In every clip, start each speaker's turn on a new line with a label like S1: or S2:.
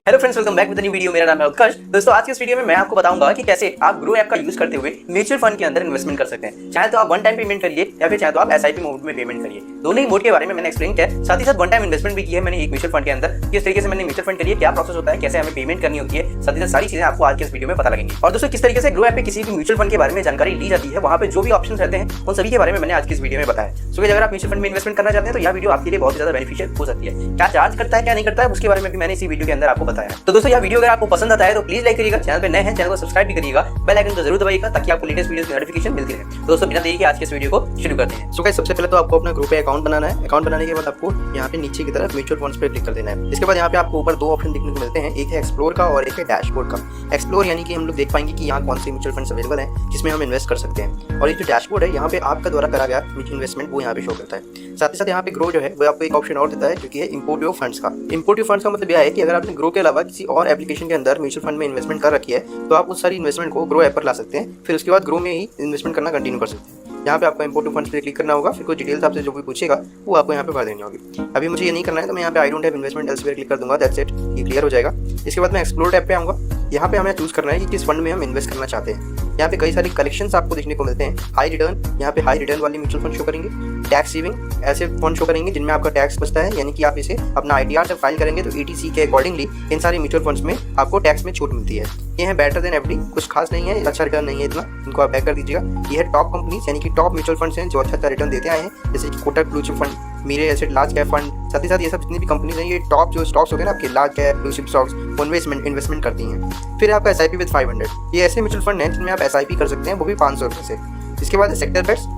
S1: Hello friends, welcome back with new video. मेरा नाम है उत्कर्ष। दोस्तों, आज की इस वीडियो में मैं आपको बताऊंगा कि कैसे आप ग्रो ऐप का यूज करते हुए म्यूचुअल फंड के अंदर इन्वेस्टमेंट कर सकते हैं। चाहे तो आप वन टाइम पेमेंट करिए या फिर चाहे तो आप एसआईपी मोड में पेमेंट करिए। दोनों ही मोड के बारे में मैंने एक्सप्लेन किया है। साथ ही साथ वन टाइम इन्वेस्टमेंट भी की है मैंने एक म्यूचुअल फंड के अंदर। किस तरीके से मैंने म्यूचुअल फंड करिए, क्या प्रोसेस होता है, कैसे हमें पेमेंट करनी होती है, साथ ही साथ सारी चीजें आपको आज के इस वीडियो में पता लगेंगी। और दोस्तों, किस तरीके से ग्रो ऐप पे किसी भी म्यूचुअल फंड के बारे में जानकारी ली जाती है, वहाँ पे जो भी ऑप्शन रहते हैं उन सभी के बारे में मैंने आज की इस वीडियो में बताया। सो अगर आप म्यूचुअल फंड में इन्वेस्टमेंट करना चाहते हैं तो यह वीडियो आपके लिए बहुत ज्यादा बेनिफिशियल हो सकती है। क्या चार्ज करता है, क्या नहीं करता है, उसके बारे में भी मैंने इसी वीडियो के अंदर आपको बताया। तो दोस्तों, यह वीडियो अगर आपको पसंद आता है तो प्लीज लाइक करिएगा। चैनल पे नए हैं, चैनल को सब्सक्राइब भी करिएगा, बेल आइकन को जरूर दबाइएगा ताकि आपको लेटेस्ट वीडियोस की नोटिफिकेशन मिलती रहे। तो दोस्तों, बिना देरी के आज के इस वीडियो को शुरू करते हैं। सो गाइस, सबसे पहले तो आपको अपना ग्रुप पे अकाउंट बनाना है। अकाउंट बनाने के बाद आपको यहाँ पे नीचे की तरफ म्यूचुअल फंड्स पे क्लिक कर देना है। इसके बाद यहाँ पे आपको ऊपर दो ऑप्शन देखने को मिलते हैं, एक है एक्सप्लोर का और एक है डैशबोर्ड का। एक्सप्लोर यानी कि हम लोग देख पाएंगे कि यहाँ कौन से म्यूचुअल फंड्स अवेलेबल हैं जिसमें हम इन्वेस्ट कर सकते हैं, और ये जो डैशबोर्ड है यहाँ पे आपका द्वारा करा गया इन्वेस्टमेंट वो यहाँ पे शो करता है। साथ ही साथ यहाँ पे ग्रो जो है वो आपको एक ऑप्शन और देता है जो कि है इंपोर्ट योर फंड्स का। इंपोर्ट योर फंड्स का मतलब यह है कि अगर आपने ग्रो के अलावा किसी और एप्लीकेशन के अंदर म्यूचुअल फंड में इन्वेस्टमेंट कर रखी है तो आप उस सारी इन्वेस्टमेंट को ग्रो ऐप पर ला सकते हैं, फिर उसके बाद ग्रो में ही इन्वेस्टमेंट करना कंटिन्यू कर सकते हैं। यहाँ पे आपको इंपोर्ट टू फंड्स पे क्लिक करना होगा, फिर कुछ डिटेल्स आपसे जो भी पूछेगा वो आपको यहाँ पे भर देनी होगी। अभी मुझे ये नहीं करना है तो मैं यहाँ पे I don't have investment elsewhere click कर दूंगा, दैट्स इट, ये क्लियर हो जाएगा। इसके बाद मैं एक्सप्लोर टैब पे आऊँगा। यहाँ पे हमें चूज करना है कि किस फंड में हम इन्वेस्ट करना चाहते हैं। यहाँ पे कई सारे कलेक्शंस आपको देखने को मिलते हैं। हाई रिटर्न, यहाँ पे हाई रिटर्न वाले म्यूचुअल फंड शो करेंगे। टैक्स सेविंग ऐसे फंड शो करेंगे जिनमें आपका टैक्स बचता है, यानी कि आप इसे अपना आईटीआर जब फाइल करेंगे तो ईटीसी के अकॉर्डिंगली इन सारे म्यूचुअल फंड्स में आपको टैक्स में छूट मिलती है। ये है बेटर देन एफडी, कुछ खास नहीं है, अच्छा रिटर्न नहीं है इतना, इनको आप बैक कर दीजिएगा। ये है टॉप कंपनीज, यानी कि टॉप म्यूचुअल फंड्स हैं जो अच्छा रिटर्न देते आए हैं, जैसे कि कोटक ब्लू चिप फंड, मेरे एसेट लार्ज कैप फंड। साथ ही साथ ये सब जितनी भी कंपनीज हैं ये टॉप जो स्टॉक्स होते हैं ना आपके large cap blue chip stocks उनमें इन्वेस्टमेंट करती हैं। फिर आपका एसआईपी विद 500, ये ऐसे म्यूचुअल फंड हैं जिनमें आप एसआईपी कर सकते हैं, वो भी 500 रुपये से। इसके बाद सेक्टर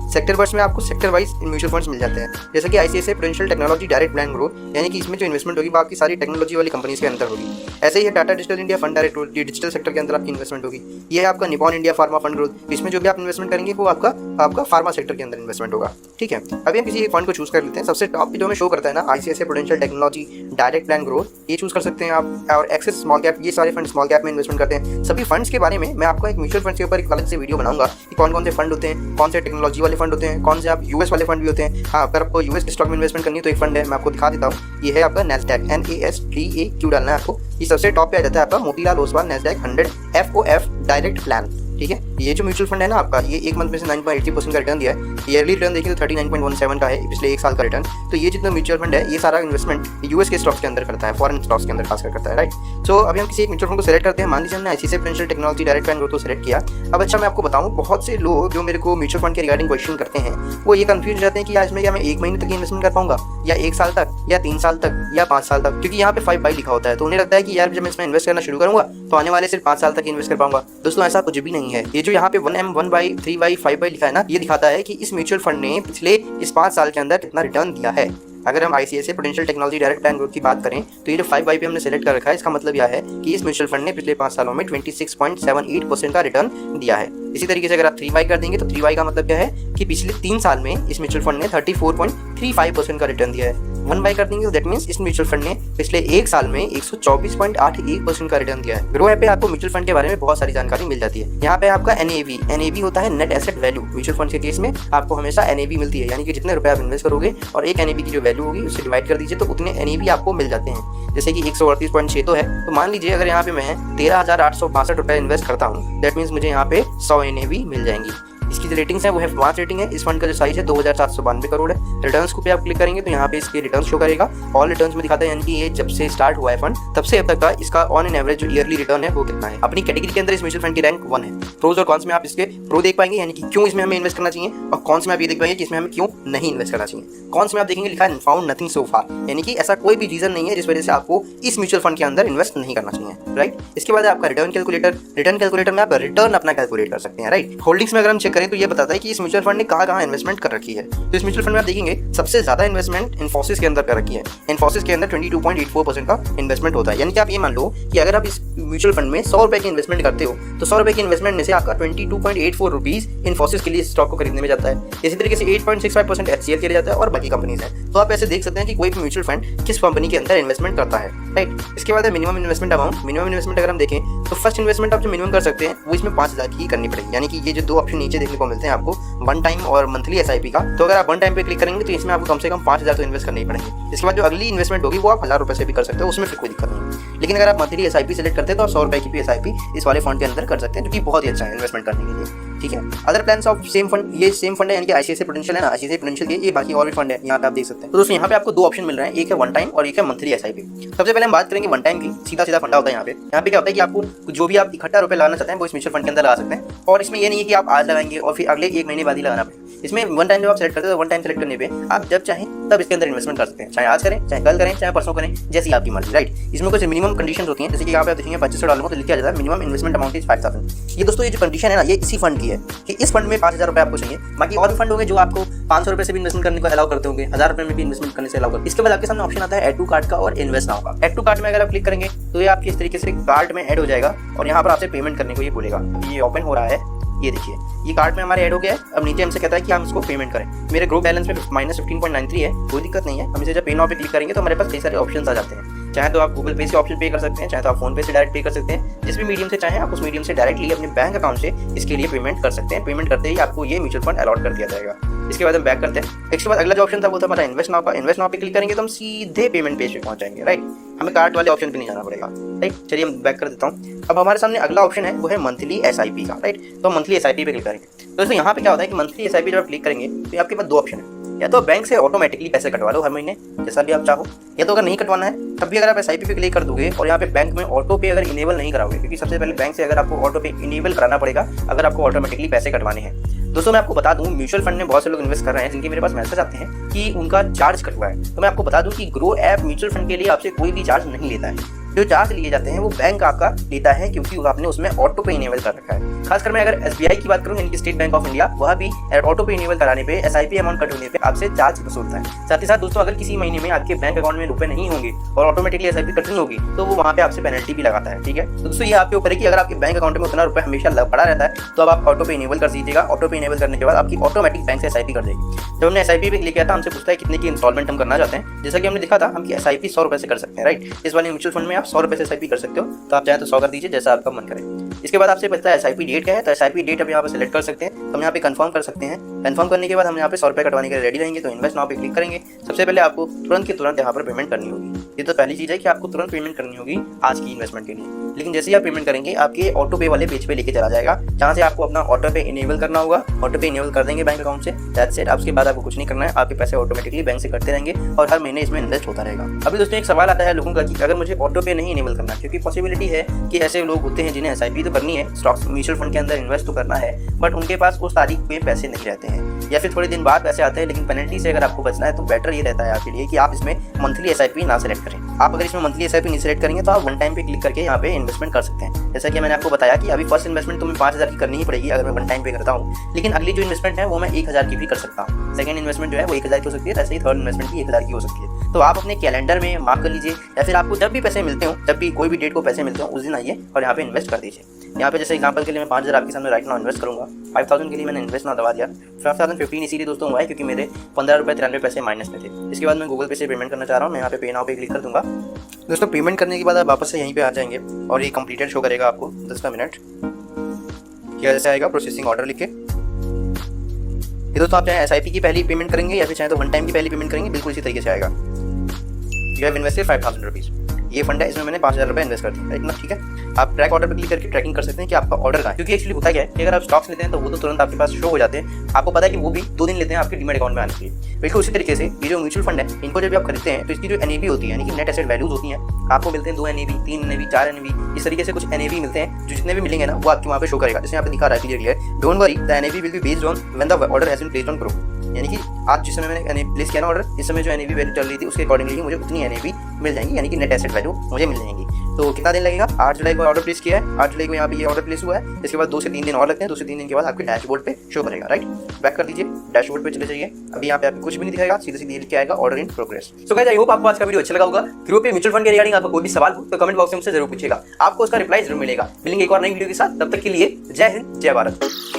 S1: बेट्स में आपको सेक्टर वाइज म्यूचुअल फंड्स मिल जाते हैं, जैसे कि ICICI prudential technology direct plan growth, यानी कि इसमें जो इन्वेस्टमेंट होगी वो आपकी सारी टेक्नोलॉजी वाली कंपनीज के अंदर होगी। ऐसे ही है Tata digital India fund direct growth, digital sector के अंदर आपकी इन्वेस्टमेंट होगी। ये है आपका Nippon India pharma fund growth, इसमें जो भी आप इन्वेस्टमेंट करेंगे वो आपका फार्मा सेक्टर के अंदर इन्वेस्टमेंट होगा। ठीक है, अभी हम किसी एक फंड को चूज कर लेते हैं। सबसे टॉप पे जो हमें शो करता है ना ICICI prudential technology direct plan growth, ये चूज कर सकते हैं आप। और एक्सेस स्मॉल कैप, ये सारे फंड स्मॉल कैप में इन्वेस्टमेंट करते हैं। सभी फंड्स के बारे में मैं आपको एक म्यूचुअल फंड के ऊपर एक अलग से वीडियो बनाऊंगा कि कौन कौन से फंड होते हैं, कौन से टेक्नोलॉजी वाले फंड होते हैं, कौन से आप यूएस वाले फंड भी होते हैं। हाँ, अगर आपको यूएस के स्टॉक में इन्वेस्टमेंट करनी है तो एक फंड है, मैं आपको दिखा देता हूँ। ये है आपका NASDAQ, NASDAQ डालना है आपको। ये सबसे टॉप पे आ जाता है आपका Motilal Oswal NASDAQ 100 FOF direct plan. ठीक है, ये जो म्यूचुअल फंड है ना आपका, ये एक मंथ में से 9.80% का रिटर्न दिया है। ईयरली रिटर्न देखिए तो 39.17 का है, पिछले एक साल का रिटर्न। तो ये जितना म्यूचुअल फंड है ये सारा इन्वेस्टमेंट यूएस के स्टॉक्स के अंदर करता है, फॉरेन स्टॉक्स के अंदर खासकर करता है, राइट। सो अभी हम किसी एक म्यूचुअल फंड को सेलेक्ट करते हैं। मान लीजिए हमने ICICI prudential technology direct plan growth को सेलेक्ट किया। अब अच्छा, मैं आपको बताऊं, बहुत से लोग जो मेरे को म्यूचुअल फंड के रिगार्डिंग क्वेश्चन करते हैं वो ये कंफ्यूज हो जाते हैं कि यार इसमें क्या मैं 1 महीने तक इन्वेस्टमेंट कर पाऊंगा, या 1 साल तक, या 3 साल तक, या 5 साल तक, क्योंकि यहाँ पे 5 बाई लिखा होता है। तो उन्हें लगता है कि यार जब मैं इसमें इन्वेस्ट करना शुरू करूंगा तो आने वाले सिर्फ 5 साल तक इन्वेस्ट कर पाऊंगा। दोस्तों, ऐसा कुछ भी नहीं है। ये जो यहाँ पे 1M 1 बाई 3 बाई 5 बाई लिखा है ना, ये दिखाता है कि इस म्यूचुअल फंड ने पिछले इस 5 साल के अंदर कितना रिटर्न दिया है। अगर हम ICICI prudential technology direct plan growth की बात करें तो ये जो 5 बाई पे हमने सेलेक्ट कर रखा है, इसका मतलब यह है कि इस म्यूचुअल फंड ने पिछले 5 सालों में 26.78% का रिटर्न दिया है। इसी तरीके से अगर आप 3 बाई कर देंगे तो 3 बाई का मतलब क्या है कि पिछले 3 साल में इस म्यूचुअल फंड ने 34.35% का रिटर्न दिया है। 1 बाई कर देंगे तो दैट मींस इस म्यूचुअल फंड ने पिछले 1 साल में 124.81% का रिटर्न दिया है। ग्रो ऐप पे आपको म्यूचुअल फंड के बारे में बहुत सारी जानकारी मिल जाती है। यहाँ पे आपका NAV होता है net asset value. Mutual fund के केस में आपको हमेशा NAV मिलती है, यानी कि जितने रुपए आप इन्वेस्ट करोगे और एक NAV की जो वैल्यू होगी उससे डिवाइड कर दीजिए तो उतने NAV आपको मिल जाते हैं। जैसे कि 138.6 तो है, तो मान लीजिए अगर यहाँ पे मैं 13,862 रुपए इन्वेस्ट करता हूँ, दैट मीन्स मुझे यहाँ पे 100 NAV मिल जाएंगी। इसकी जो रेटिंग्स है वो है 5 रेटिंग है। इस फंड का जो साइज है 2792 करोड़ है। रिटर्न्स को पे आप क्लिक करेंगे तो यहाँ पे इसके रिटर्न्स शो करेगा। ऑल रिटर्न्स में दिखाता है, यानी कि ये जब से स्टार्ट हुआ है फंड तब से अब तक का इसका ऑन एन एवरेज जो ईयरली रिटर्न है वो कितना है। अपनी कैटेगरी के अंदर इस म्यूचुअल फंड की रैंक 1 है। प्रोज और कॉन्स में आप इसके प्रो देख पाएंगे, यानी कि क्यों इसमें हमें इन्वेस्ट करना चाहिए, और कॉन्स में आप ये देख पाएंगे कि इसमें हमें क्यों नहीं इन्वेस्ट करना चाहिए। कॉन्स में आप देखेंगे लिखा है फाउंड नथिंग सो फार, यानी कि ऐसा कोई भी रीजन नहीं है जिस वजह से आपको इस म्यूचुअल फंड के अंदर इन्वेस्ट नहीं करना चाहिए, राइट। इसके बाद आपका रिटर्न कैलकुलेटर में आप रिटर्न अपना कैलकुलेट कर सकते हैं, राइट। होल्डिंग्स में अगर हम चेक करें तो ये बताता है कि इस म्यूचुअल फंड ने कहाँ इन्वेस्टमेंट कर रखी है। तो इस म्यूचुअल फंड में आप देखेंगे सबसे ज्यादा इन्वेस्टमेंट इन्फोसिस के अंदर कर रखी है। इन्फोसिस के अंदर 22.84% का इन्वेस्टमेंट होता है, यानी कि आप ये मान लो कि अगर आप इस म्यूचुअल फंड में 100 रुपए की इन्वेस्टमेंट करते हो तो 100 रुपए की इन्वेस्टमेंट में से आपका 22.84 रुपीज इन्फोसिस के लिए स्टॉक को खरीदने में जाता है। इसी तरीके से 8.65% HCL के लिए जाता है और बाकी कंपनीज है। तो आप ऐसे देख सकते हैं कि कोई भी म्यूचुअल फंड किस कंपनी के अंदर इन्वेस्टमेंट करता है, राइट। इसके बाद है minimum investment amount. Minimum investment अगर हम देखें तो फर्स्ट इन्वेस्टमेंट आप जो मिनिमम कर सकते हैं वो इसमें 5,000 की करनी पड़ेगी, यानी कि ये जो 2 ऑप्शन नीचे देखने को मिलते हैं आपको, वन टाइम और मंथली SIP का। तो अगर आप वन टाइम पे क्लिक करेंगे तो इसमें आपको कम से कम 5,000 तो इन्वेस्ट करने ही पड़ेंगे। इसके बाद जो अगली इन्वेस्टमेंट होगी वो आप 1,000 रुपये से भी कर सकते हो, उसमें फिर कोई दिक्कत नहीं है। लेकिन अगर आप मंथली SIP सेलेक्ट करते हैं तो आप 100 रुपये की भी SIP इस वाले फंड के अंदर कर सकते हैं, जो कि बहुत ही अच्छा है इन्वेस्टमेंट करने के लिए। ठीक है, other plans of same fund, ये सेम फंड है यानी कि ICICI प्रूडेंशियल है ना, ICICI प्रूडेंशियल के ये बाकी और भी फंड है, यहाँ पे आप देख सकते हैं। तो दोस्तों यहाँ पे आपको दो ऑप्शन मिल रहे हैं, एक है वन टाइम और एक है मंथली SIP। सबसे पहले हम बात करेंगे वन टाइम की। सीधा सीधा फंडा होता है यहाँ पे क्या होता है कि आपको जो भी आप इकट्ठा रुपए लगाना चाहते हैं वो इस म्यूचुअल फंड के अंदर लगा सकते हैं। और इसमें ये नहीं है कि आप आज लगाएंगे और फिर अगले 1 महीने बाद ही लगाना पड़े। इसमें वन टाइम जब आप सेलेक्ट करते हैं तो वन टाइम सेलेक्ट करने पे आप जब चाहें तब इसके अंदर इन्वेस्टमेंट कर सकते हैं, चाहे आज करें, चाहे कल करें, चाहे परसों करें, जैसी आपकी मर्जी, राइट। इसमें कुछ मिनिमम कंडीशन होती हैं, जैसे कि यहाँ पे आप देखेंगे 2500 डालूंगा तो लिखा जाता है मिनिमम इन्वेस्टमेंट अमाउंट इज 5,000। ये दोस्तों ये जो कंडीशन है ना, ये इसी फंड की है कि इस फंड में 5,000 रुपये आपको चाहिए। बाकी और भी फंड होंगे जो आपको 500 रुपये से भी इन्वेस्टमेंट करने को अलाउ करते होंगे, 1,000 रुपये में भी इन्वेस्टमेंट करने से अलाउ करते हैं। इसके बाद आपके सामने ऑप्शन आता है ऐड टू कार्ट का और इन्वेस्ट नाउ का। ऐड टू कार्ट में अगर आप क्लिक करेंगे तो ये आपकी इस तरीके से कार्ट में ऐड हो जाएगा और यहाँ पर आपसे पेमेंट करने को ये बोलेगा। ये ओपन हो रहा है, ये देखिए ये कार्ट में हमारे ऐड हो गया है। अब नीचे हमसे कहता है कि हम इसको पेमेंट करें। मेरे ग्रुप बैलेंस में -15.93 है, कोई दिक्कत नहीं है। हम इसे जब पे नाउ पे क्लिक करेंगे तो हमारे पास कई सारे ऑप्शन आ जाते हैं। चाहे तो आप गूगल पे से ऑप्शन पे कर सकते हैं, चाहे तो आप फोन पे से डायरेक्ट पे कर सकते हैं। जिस भी मीडियम से चाहें आप उस मीडियम से डायरेक्टली अपने बैंक अकाउंट से इसके लिए पेमेंट कर सकते हैं। पेमेंट करते ही आपको ये म्यूचुअल फंड अलॉट कर दिया जाएगा। इसके बाद हम बैक करते हैं। इसके बाद अगला जो ऑप्शन था वो था हमारा इन्वेस्ट नाउ का। इन्वेस्ट नाउ पे क्लिक करेंगे तो हम सीधे पेमेंट पेज पे पहुंच जाएंगे, राइट। हमें कार्ड वाले ऑप्शन पे नहीं जाना पड़ेगा, राइट। चलिए हम बैक कर देता हूँ। अब हमारे सामने अगला ऑप्शन है वो है मंथली SIP का, राइट। तो मंथली SIP पे क्लिक करेंगे। दोस्तों यहाँ पे क्या होता है कि मंथली SIP जब आप क्लिक करेंगे तो आपके पास दो ऑप्शन है, या तो बैंक से ऑटोमेटिकली पैसे कटवा लो हर महीने जैसा भी आप चाहो, या तो अगर नहीं कटवाना है तब भी अगर आप SIP पे क्लिक कर दोगे और यहाँ पे बैंक में ऑटो पे अगर इनेबल नहीं कराओगे, क्योंकि सबसे पहले बैंक से अगर आपको ऑटो पे इनेबल कराना पड़ेगा अगर आपको ऑटोमेटिकली पैसे कटवाने हैं। दोस्तों मैं आपको बता दूं म्यूचुअल फंड में बहुत से लोग इन्वेस्ट कर रहे हैं जिनके मेरे पास मैसेज आते हैं कि उनका चार्ज कट हुआ है। तो मैं आपको बता दूं कि ग्रो ऐप म्यूचुअल फंड के लिए आपसे कोई भी चार्ज नहीं लेता है। जो चार्ज लिए जाते हैं वो बैंक आपका लेता है, क्योंकि आपने उसमें ऑटो पे इनेबल कर रखा है। खासकर मैं अगर SBI की बात करूं यानी कि स्टेट बैंक ऑफ इंडिया, वह भी ऑटो पे इनेबल कराने पे SIP अमाउंट कट होने पे आपसे चार्ज वसूलता है। साथ ही साथ दोस्तों अगर किसी महीने में आपके बैंक अकाउंट में रुपए नहीं होंगे और ऑटोमेटिकली SIP कटिंग होगी तो वो वहाँ पे आपसे पेनल्टी भी लगाता है, ठीक है। तो दोस्तों ये आपके ऊपर है कि अगर आपके बैंक अकाउंट में उतना रुपए हमेशा पड़ा रहता है तो अब आप ऑटो पे इनेबल कर दीजिएगा। ऑटो पे इनेबल करने के बाद आपकी ऑटोमेटिक बैंक से SIP कर देगी। जब हमने SIP पे क्लिक किया था हमसे पूछता है कितने की इंस्टॉलमेंट हम करना चाहते हैं। जैसा कि हमने देखा था हम SIP 100 रुपये से कर सकते हैं, राइट। इस वाले म्यूचुअल फंड में आप 100 रुपये से SIP कर सकते हो, तो आप चाहे तो 100 कर दीजिए जैसा आपका मन करे। इसके बाद आपसे पूछता है SIP डेट क्या है, तो SIP डेट अब यहाँ पे सेलेक्ट कर सकते हैं। तो हम यहाँ पे कंफर्म कर सकते हैं। कंफर्म करने के बाद हम यहाँ पे 100 रुपये कटवाने के लिए रेडी रहेंगे। तो इन्वेस्ट नाउ पे क्लिक करेंगे। सबसे पहले आपको तुरंत के तुरंत यहाँ पर पेमेंट करनी होगी। ये तो पहली चीज़ है कि आपको तुरंत पेमेंट करनी होगी आज की इन्वेस्टमेंट के लिए। लेकिन जैसे ही आप पेमेंट करेंगे आपके ऑटो पे वाले पेज पे लेके चला जाएगा, जहाँ से आपको अपना ऑटो पे इनेबल करना होगा। ऑटो पे इनेबल कर देंगे बैंक अकाउंट से, दैट्स इट। उसके बाद आपको कुछ नहीं करना है, आपके पैसे ऑटोमेटिकली बैंक से कटते रहेंगे और हर महीने इसमें इन्वेस्ट होता रहेगा। अभी दोस्तों एक सवाल आता है लोगों का कि अगर मुझे ऑटो पे नहीं इनेबल करना, क्योंकि पॉसिबिलिटी है कि ऐसे लोग होते हैं जिन्हें SIP तो करनी है, स्टॉक्स म्यूचुअल फंड के अंदर इन्वेस्ट तो करना है, बट उनके पास उस तारीख पे पैसे नहीं रहते हैं या फिर थोड़े दिन बाद पैसे आते हैं। लेकिन पेनल्टी से अगर आपको बचना है तो बेटर ये रहता है आपके लिए कि आप इसमें मंथली SIP ना सेलेक्ट करें। आप अगर इसमें मंथली SIP नहीं सेलेक्ट करेंगे तो आप वन टाइम पे क्लिक करके यहाँ पे इन्वेस्टमेंट कर सकते हैं। जैसा कि मैंने आपको बताया कि अभी फर्स्ट इन्वेस्टमेंट तुम्हें 5,000 की करनी ही पड़ेगी अगर मैं वन टाइम पे करता हूँ, लेकिन अगली जो इन्वेस्टमेंट है वो मैं 1,000 की भी कर सकता हूँ। सेकंड इन्वेस्टमेंट जो है वो 1,000 की हो सकती है, ऐसे ही थर्ड इन्वेस्टमेंट भी 1,000 की हो सकती है। तो आप अपने कैलेंडर में मार्क कर लीजिए, या फिर आपको जब भी पैसे मिलते हो, जब भी कोई भी डेट को पैसे मिलते हो उस दिन आइए और यहाँ पे इन्वेस्ट कर दीजिए। यहाँ पे जैसे एग्जांपल के लिए मैं 5,000 आपके सामने राइट नाउ इन्वेस्ट करूँगा। 5,000 के लिए मैंने इन्वेस्ट ना दबा दिया। 5,015 इसीलिए दोस्तों हुआ है क्योंकि मेरे 15 रुपये 93 पैसे माइनस में थे। इसके बाद मैं गूगल पे से पेमेंट करना चाह रहा हूँ। मैं यहाँ पे नाउ पे क्लिक कर दूँगा। दोस्तों पेमेंट करने के बाद आप वापस से यहीं पे आ जाएंगे और ये कंप्लीटेड शो करेगा आपको 10 मिनट। क्या जैसे आएगा प्रोसेसिंग ऑर्डर लिख के। ये दोस्तों आप चाहे SIP की पहली पेमेंट करेंगे या फिर चाहे तो वन टाइम की पहली पेमेंट करेंगे, बिल्कुल इसी तरीके से आएगा। You have invested 5,000 rupees. ये फंड है, इसमें मैंने 5,000 रुपये इन्वेस्ट कर दिया, इतना ठीक है। आप ट्रैक ऑर्डर पर क्लिक करके ट्रैकिंग कर सकते हैं कि आपका ऑर्डर कहाँ है, क्योंकि एक्चुअली होता क्या है कि अगर आप स्टॉक्स लेते हैं तो वो तो तुरंत आपके पास शो हो जाते हैं। आपको पता है कि वो भी 2 दिन लेते हैं आपके डीमैट अकाउंट में आने के लिए। बिल्कुल उसी तरीके से ये जो म्यूचुअल फंड है इनको जब आप खरीदते हैं तो इसकी जो NAV होती है यानी कि नेट एसेट वैल्यूज होती हैं, आपको मिलते हैं 2 NAV, 3 NAV, 4 NAV, इस तरीके से कुछ NAV मिलते हैं। जो जितने भी मिलेंगे ना वो आपके वहाँ पे शो करेगा। जैसे यहाँ पे दिखा रहा है clear, don't worry the NAV will be based on when the order has been placed on Groww. यानी कि आज जिस समय मैंने प्लेस किया ना ऑर्डर, इस समय जो NAV वैल्यू चल रही थी उसके अकॉर्डिंगली मुझे उतनी NAV मिल जाएंगी, यानी कि नेट एसेट वैल्यू मुझे मिल जाएंगी। तो कितना दिन लगेगा? 8 जुलाई को ऑर्डर प्लेस किया है, 8 जुलाई को यहाँ पे ये ऑर्डर प्लेस हुआ है। इसके बाद 2 से 3 दिन और लगते हैं, 2 से 3 दिन के बाद आपके डैशबोर्ड पे शो करेगा, राइट। बैक कर दीजिए, डैशबोर्ड पे चले जाइए। अभी यहाँ पे आपको कुछ भी नहीं दिखाएगा, सीधे सीधे लिख के आएगा order in progress. So guys I hope आपको आज का वीडियो अच्छा लगा होगा। ग्रुप पे म्यूचुअल फंड के रिगार्डिंग आपका कोई भी सवाल हो तो कमेंट बॉक्स में मुझसे जरूर पूछिएगा, आपको उसका रिप्लाई जरूर मिलेगा। मिलेंगे एक और नई वीडियो के साथ, तब तक के लिए जय हिंद, जय भारत।